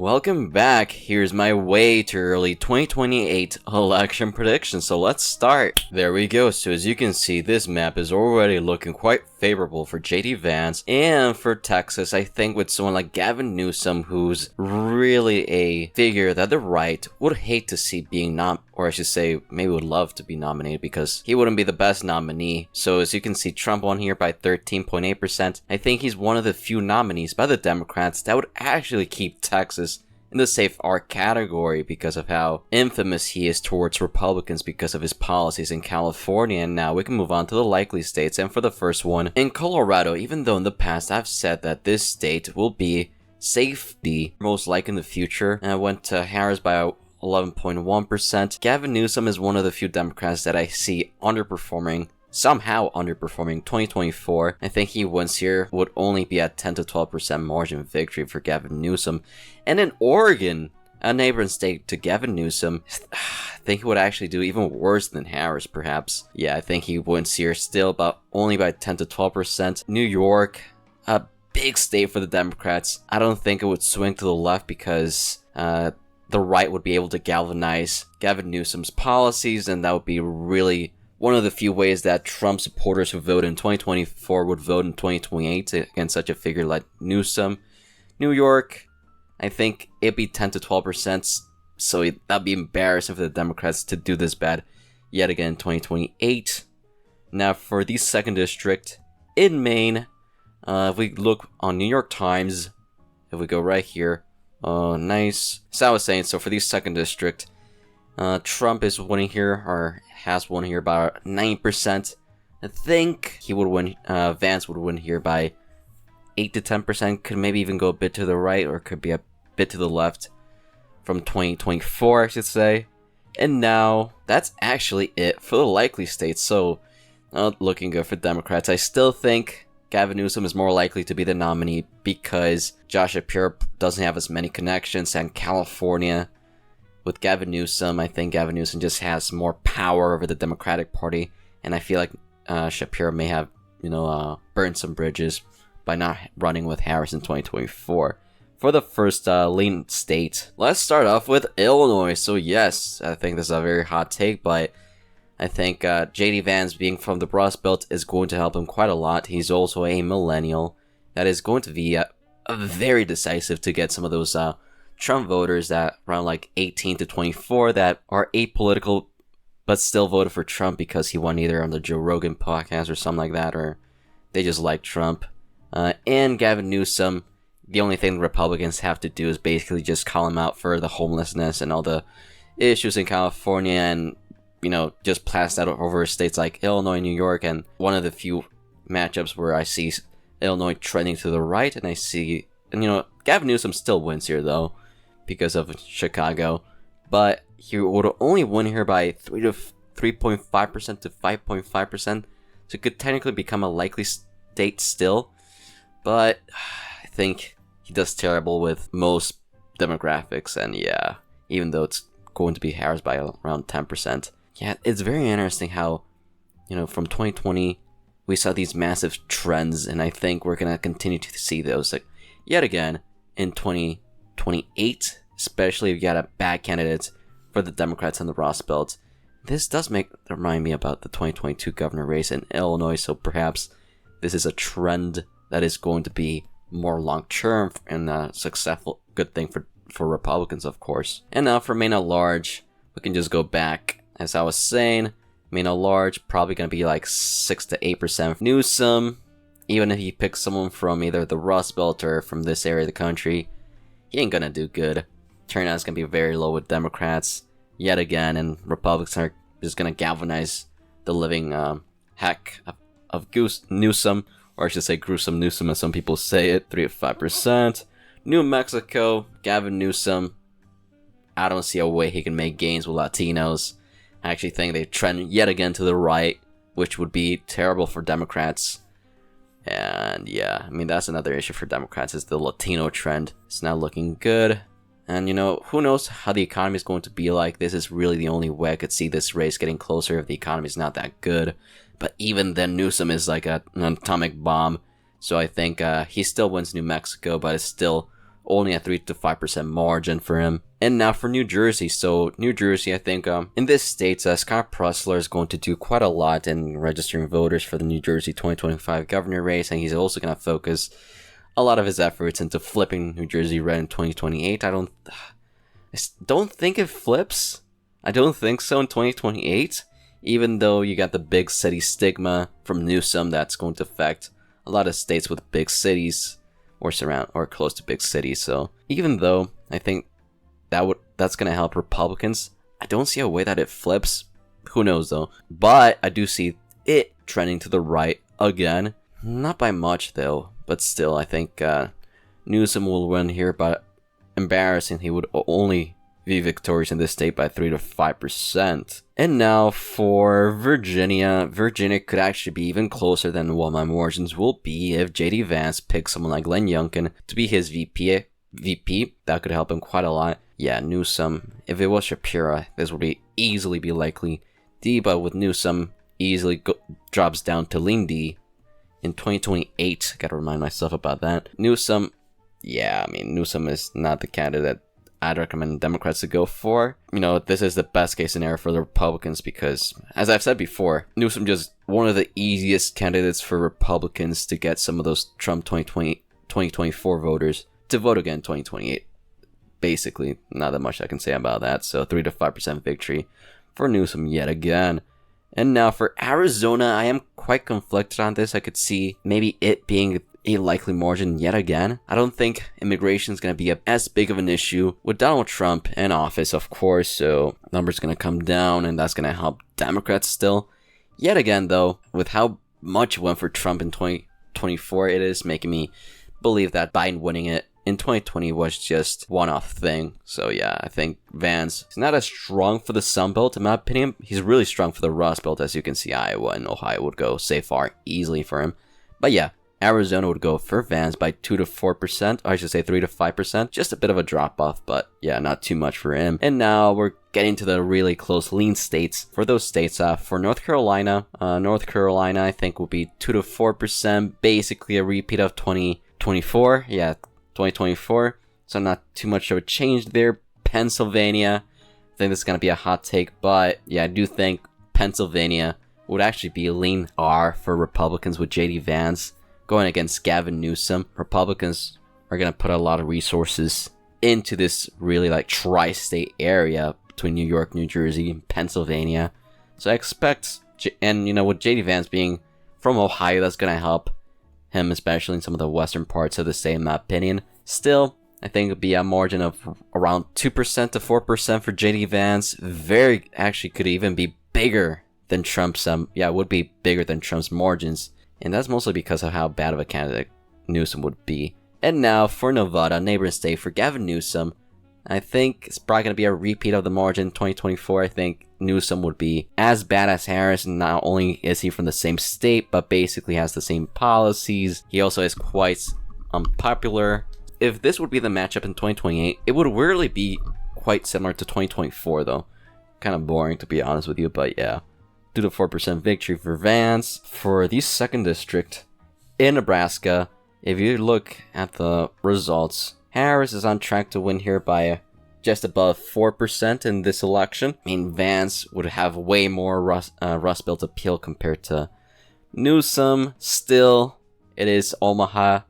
Welcome back. Here's my way to early 2028 election prediction. So let's start. There we go. So as you can see, this map is already looking quite favorable for JD Vance and for Texas. I think with someone like Gavin Newsom, who's really a figure that the right would hate to see being or I should say, maybe would love to be nominated because he wouldn't be the best nominee. So as you can see, Trump won here by 13.8%. I think he's one of the few nominees by the Democrats that would actually keep Texas in the safe R category because of how infamous he is towards Republicans because of his policies in California. And now we can move on to the likely states. And for the first one, in Colorado, even though in the past I've said that this state will be safety most likely in the future, and I went to Harris by 11.1%. Gavin Newsom is one of the few Democrats that I see somehow underperforming 2024. I think he wins here would only be at 10 to 12% margin victory for Gavin Newsom. And in Oregon, a neighboring state to Gavin Newsom, I think he would actually do even worse than Harris, perhaps. Yeah, I think he wins here still only by 10 to 12%. New York, a big state for the Democrats. I don't think it would swing to the left because the right would be able to galvanize Gavin Newsom's policies, and that would be really one of the few ways that Trump supporters who voted in 2024 would vote in 2028 against such a figure like Newsom. New York, I think it'd be 10 to 12%, so that'd be embarrassing for the Democrats to do this bad yet again in 2028. Now for the 2nd district in Maine, if we look on New York Times, if we go right here, nice. So I was saying, so for the 2nd district, Trump is winning here, or has won here by 9%. I think he would win, Vance would win here by 8 to 10%, could maybe even go a bit to the right, or could be a bit to the left from 2024, I should say. And now, that's actually it for the likely states, so not looking good for Democrats. I still think Gavin Newsom is more likely to be the nominee because Josh Shapiro doesn't have as many connections, and California with Gavin Newsom, I think Gavin Newsom just has more power over the Democratic Party, and I feel like Shapiro may have, burned some bridges by not running with Harris in 2024. For the first lean state, let's start off with Illinois. So yes, I think this is a very hot take, but I think JD Vance being from the Rust Belt is going to help him quite a lot. He's also a millennial. That is going to be very decisive to get some of those Trump voters that around like 18 to 24 that are apolitical but still voted for Trump because he won either on the Joe Rogan podcast or something like that, or they just like Trump. And Gavin Newsom, the only thing the Republicans have to do is basically just call him out for the homelessness and all the issues in California, and just blast that over states like Illinois, New York, and one of the few matchups where I see Illinois trending to the right, and I see, Gavin Newsom still wins here though, because of Chicago, but he would only win here by 3.5% to 5.5%, so it could technically become a likely state still, but I think he does terrible with most demographics, and yeah, even though it's going to be Harris by around 10%. Yeah, it's very interesting how, from 2020, we saw these massive trends, and I think we're going to continue to see those, like, yet again, in 2028, especially if you got a bad candidate for the Democrats in the Rust Belt. This does remind me about the 2022 governor race in Illinois, so perhaps this is a trend that is going to be more long-term and a successful, good thing for Republicans, of course. And now for Maine at large, we can just go back. As I was saying, Maine at large, probably going to be like 6 to 8% Newsom. Even if he picks someone from either the Rust Belt or from this area of the country, he ain't going to do good. Turnout's going to be very low with Democrats yet again, and Republicans are just going to galvanize the living heck of Newsom, or I should say gruesome Newsom as some people say it, 3 to 5%. New Mexico, Gavin Newsom, I don't see a way he can make gains with Latinos. I actually think they trend yet again to the right, which would be terrible for Democrats. And yeah, that's another issue for Democrats, is the Latino trend. It's not looking good. And who knows how the economy is going to be like. This is really the only way I could see this race getting closer if the economy is not that good. But even then, Newsom is like an atomic bomb. So I think he still wins New Mexico, but it's still only a 3 to 5% margin for him. And now for New Jersey. So New Jersey, I think in this state, Scott Presler is going to do quite a lot in registering voters for the New Jersey 2025 governor race, and he's also going to focus a lot of his efforts into flipping New Jersey red in 2028. I don't think it flips. I don't think so in 2028, even though you got the big city stigma from Newsom that's going to affect a lot of states with big cities or surround or close to big cities. So even though I think that's going to help Republicans, I don't see a way that it flips. Who knows though? But I do see it trending to the right again. Not by much though, but still I think Newsom will win here, but embarrassing, he would only be victorious in this state by 3 to 5%. And now for Virginia. Virginia could actually be even closer than what my margins will be if JD Vance picks someone like Glenn Youngkin to be his VP. That could help him quite a lot. Yeah, Newsom. If it was Shapiro, this would easily be likely D, but with Newsom, easily drops down to lean D in 2028. Gotta remind myself about that. Newsom, yeah, I mean, Newsom is not the candidate I'd recommend Democrats to go for. You know, this is the best case scenario for the Republicans because, as I've said before, Newsom just one of the easiest candidates for Republicans to get some of those Trump 2024 voters to vote again in 2028. Basically, not that much I can say about that. So 3 to 5% victory for Newsom yet again. And now for Arizona, I am quite conflicted on this. I could see maybe it being a likely margin yet again. I don't think immigration is going to be as big of an issue with Donald Trump in office, of course. So numbers going to come down, and that's going to help Democrats still. Yet again, though, with how much went for Trump in 2024, it is making me believe that Biden winning it in 2020 was just one-off thing. So yeah, I think Vance is not as strong for the Sun Belt, in my opinion. He's really strong for the Rust Belt. As you can see, Iowa and Ohio would go far easily for him. But yeah, Arizona would go for Vance by 2 to 4%, or I should say 3 to 5%. Just a bit of a drop-off, but yeah, not too much for him. And now we're getting to the really close lean states. For those states, for North Carolina, I think will be 2 to 4%, basically a repeat of 2024. Yeah, 2024. So not too much of a change there. Pennsylvania, I think this is going to be a hot take, but yeah, I do think Pennsylvania would actually be a lean R for Republicans with JD Vance going against Gavin Newsom. Republicans are going to put a lot of resources into this really like tri-state area between New York, New Jersey, and Pennsylvania. So I expect, and you know, with JD Vance being from Ohio, that's going to help him, especially in some of the western parts of the state, in my opinion. Still, I think it would be a margin of around 2% to 4% for JD Vance. Actually could even be bigger than Trump's, would be bigger than Trump's margins. And that's mostly because of how bad of a candidate Newsom would be. And now for Nevada, neighboring state, for Gavin Newsom, I think it's probably going to be a repeat of the margin 2024. I think Newsom would be as bad as Harris, and not only is he from the same state, but basically has the same policies. He also is quite unpopular. If this would be the matchup in 2028, it would really be quite similar to 2024 though. Kind of boring to be honest with you, but yeah. 2 to 4% victory for Vance. For the 2nd district in Nebraska, if you look at the results, Harris is on track to win here by just above 4% in this election. I mean, Vance would have way more Rust Belt appeal compared to Newsom. Still, it is Omaha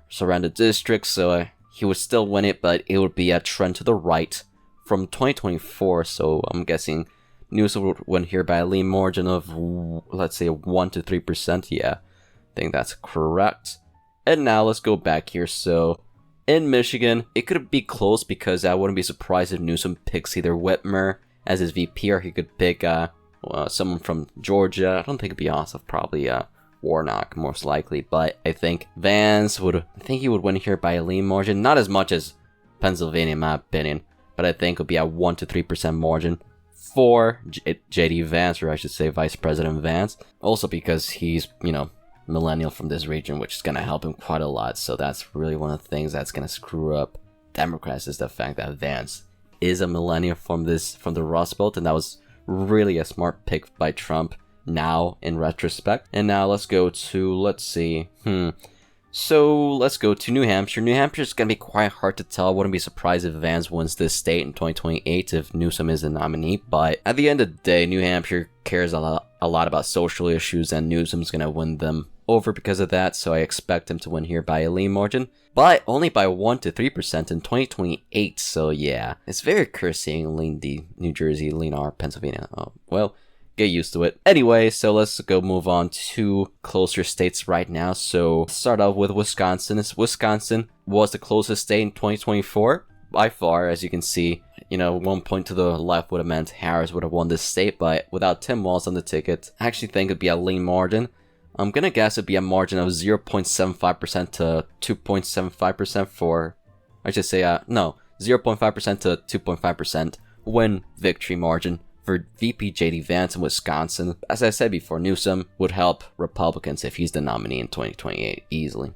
surrounded district, so he would still win it, but it would be a trend to the right from 2024. So I'm guessing Newsom would win here by a lean margin of, let's say, 1 to 3%. Yeah, I think that's correct. And now let's go back here. So in Michigan, it could be close because I wouldn't be surprised if Newsom picks either Whitmer as his VP, or he could pick someone from Georgia. I don't think it'd be Ossoff, probably Warnock most likely. But I think Vance would win here by a lean margin. Not as much as Pennsylvania in my opinion, but I think it would be a 1 to 3% margin for JD Vance, or I should say Vice President Vance. Also because he's, millennial from this region, which is going to help him quite a lot. So that's really one of the things that's going to screw up Democrats, is the fact that Vance is a millennial from the Rust Belt, and that was really a smart pick by Trump now in retrospect. And now let's go to, let's see, So let's go to New Hampshire. New Hampshire is going to be quite hard to tell. I wouldn't be surprised if Vance wins this state in 2028 if Newsom is the nominee. But at the end of the day, New Hampshire cares a lot about social issues, and Newsom's going to win them over because of that. So I expect him to win here by a lean margin, but only by 1 to 3% in 2028. So yeah, it's very cursing lean D, New Jersey, lean R, Pennsylvania. Oh, well. Get used to it. Anyway, so let's go move on to closer states right now. So start off with Wisconsin. Wisconsin was the closest state in 2024 by far, as you can see. 1 point to the left would have meant Harris would have won this state, but without Tim Walz on the ticket, I actually think it'd be a lean margin. I'm gonna guess it'd be a margin of 0.75% to 2.75% for, I should say, no, 0.5% to 2.5% win victory margin for VP JD Vance in Wisconsin. As I said before, Newsom would help Republicans if he's the nominee in 2028 easily.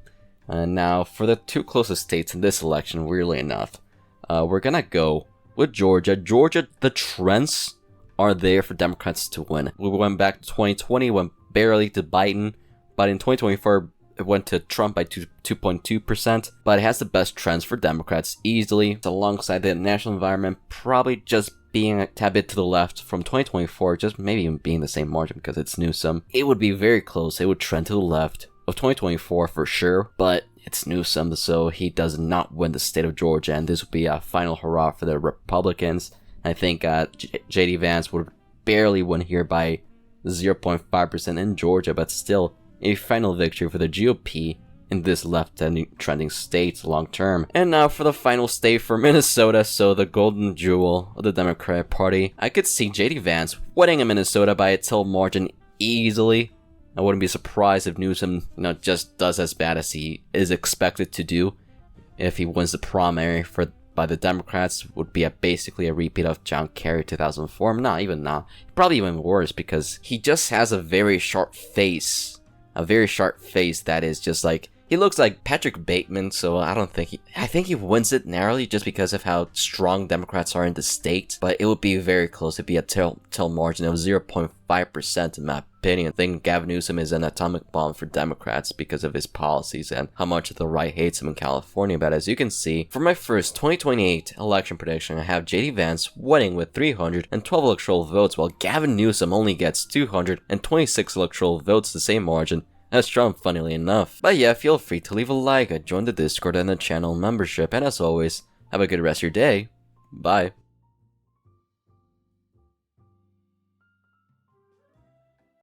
And now for the two closest states in this election, weirdly enough, we're gonna go with Georgia. Georgia, the trends are there for Democrats to win. We went back to 2020, went barely to Biden, but in 2024 it went to Trump by 2.2%, but it has the best trends for Democrats easily. Alongside the national environment, probably just being a tad bit to the left from 2024, just maybe even being the same margin because it's Newsom. It would be very close. It would trend to the left of 2024 for sure, but it's Newsom, so he does not win the state of Georgia, and this would be a final hurrah for the Republicans. I think JD Vance would barely win here by 0.5% in Georgia, but still a final victory for the GOP in this left-trending state long term. And now for the final state for Minnesota, so the golden jewel of the Democratic Party. I could see JD Vance winning in Minnesota by a tilt margin easily. I wouldn't be surprised if Newsom, just does as bad as he is expected to do. If he wins the primary by the Democrats, would be basically a repeat of John Kerry 2004. Probably even worse, because he just has a very sharp face. A very sharp face that is just like, he looks like Patrick Bateman, so I think he wins it narrowly just because of how strong Democrats are in the state, but it would be very close. It'd be a tilt margin of 0.5% in my opinion. I think Gavin Newsom is an atomic bomb for Democrats because of his policies and how much the right hates him in California. But as you can see, for my first 2028 election prediction, I have JD Vance winning with 312 electoral votes, while Gavin Newsom only gets 226 electoral votes, the same margin as Trump, funnily enough. But yeah, feel free to leave a like, join the Discord and the channel membership, and as always, have a good rest of your day. Bye.